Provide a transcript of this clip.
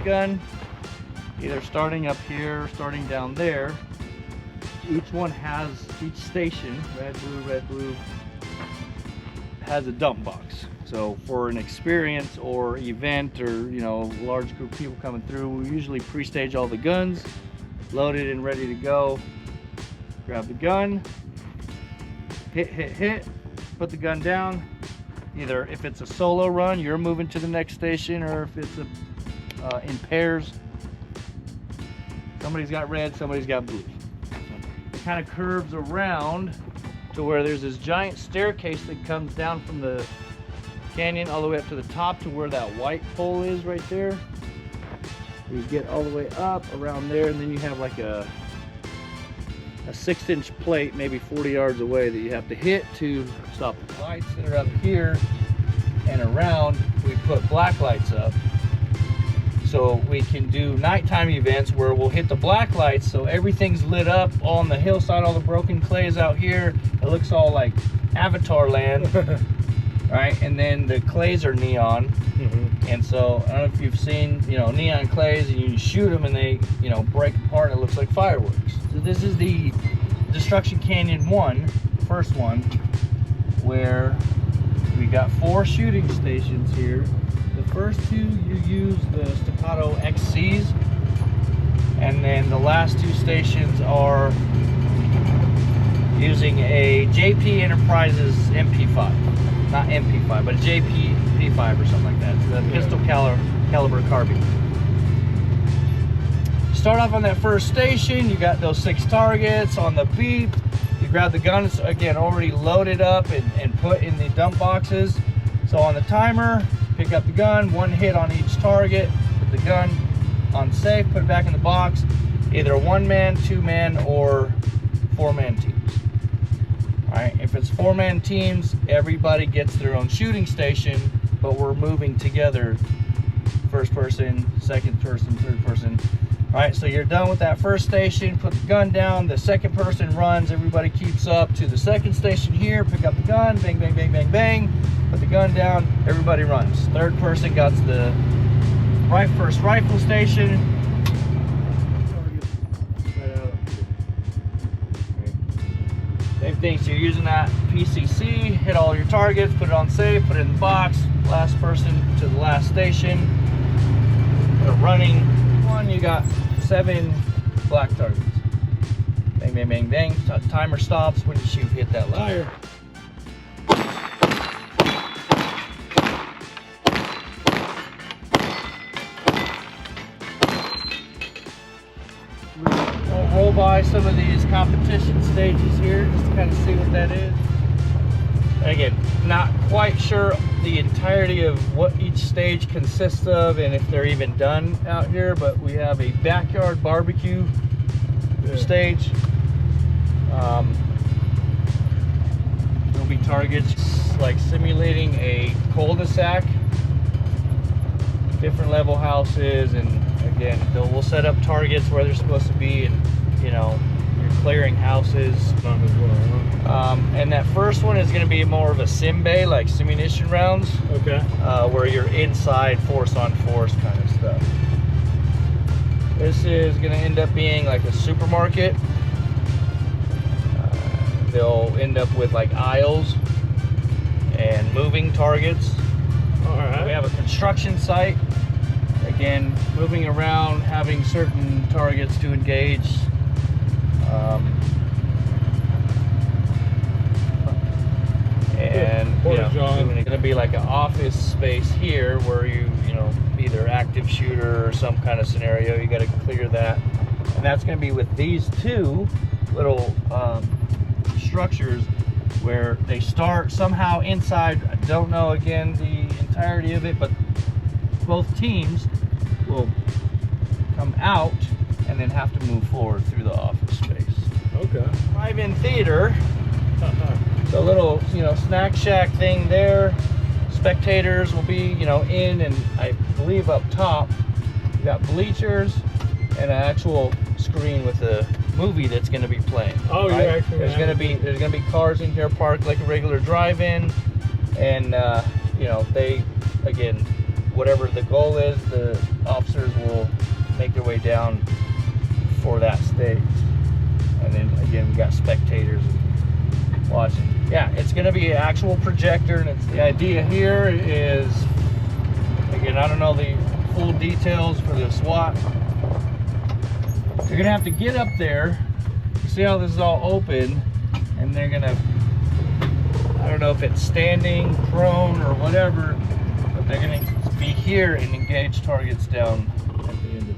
gun, either starting up here or starting down there. Each one has, each station, red, blue, has a dump box. So for an experience or event or, you know, large group of people coming through, we usually pre-stage all the guns, loaded and ready to go. Grab the gun, hit, put the gun down. Either if it's a solo run, you're moving to the next station, or if it's in pairs, somebody's got red, somebody's got blue. It kind of curves around to where there's this giant staircase that comes down from the canyon all the way up to the top to where that white pole is right there. You get all the way up around there, and then you have like a 6-inch plate maybe 40 yards away that you have to hit to stop the lights that are up here and around. We put black lights up so we can do nighttime events where we'll hit the black lights so everything's lit up on the hillside. All the broken clay is out here. It looks all like Avatar land. Right, and then the clays are neon. And so I don't know if you've seen, you know, neon clays, and you shoot them and they, you know, break apart and it looks like fireworks. So this is the Destruction Canyon 1, first one, where we got 4 shooting stations here. The first 2 you use the Staccato XCs, and then the last 2 stations are using a JP Enterprises MP5. Not MP5, but a JP5 or something like that. It's the pistol caliber carbine. Start off on that first station. You got those 6 targets on the beep. You grab the guns, again, already loaded up and put in the dump boxes. So on the timer, pick up the gun, 1 hit on each target, put the gun on safe, put it back in the box. Either a 1-man, 2-man, or 4-man teams. Alright, if it's 4-man teams, everybody gets their own shooting station, but we're moving together. First person, second person, third person. Alright, so you're done with that first station, put the gun down, the second person runs, everybody keeps up to the second station here, pick up the gun, bang, bang, bang, bang, bang, put the gun down, everybody runs. Third person got to the first rifle station. Same thing, so you're using that PCC, hit all your targets, put it on safe, put it in the box, last person to the last station. Put a running one, you got 7 black targets. Bang, bang, bang, bang. Timer stops when you hit that last. We'll roll by some of these competition stages here just to kind of see what that is. And again, not quite sure the entirety of what each stage consists of and if they're even done out here, but we have a backyard barbecue stage. There'll be targets like simulating a cul-de-sac, different level houses, and again, we'll set up targets where they're supposed to be, and you know, you're clearing houses. And that first one is going to be more of a sim bay, like simunition rounds. Okay. Where you're inside, force on force kind of stuff. This is going to end up being like a supermarket. They'll end up with like aisles and moving targets. All right. We have a construction site. Again, moving around, having certain targets to engage. And you know, it's going to be like an office space here where you know, either active shooter or some kind of scenario. You got to clear that, and that's going to be with these 2 little structures where they start somehow inside. I don't know again the entirety of it, but both teams will come out and then have to move forward through the office space. Okay. Drive-in theater. The little, you know, snack shack thing there. Spectators will be, you know, in, and I believe up top you got bleachers and an actual screen with a movie that's going to be playing. Oh, right? You're actually there's going to be cars in here parked like a regular drive-in, and you know, they again whatever the goal is, the officers will make their way down for that stage. And then again, we got spectators watching. Yeah, it's going to be an actual projector, and the idea here is, again, I don't know the full details for the SWAT. You're going to have to get up there. You see how this is all open, and they're going to, I don't know if it's standing, prone, or whatever, but they're going to be here and engage targets down at the end of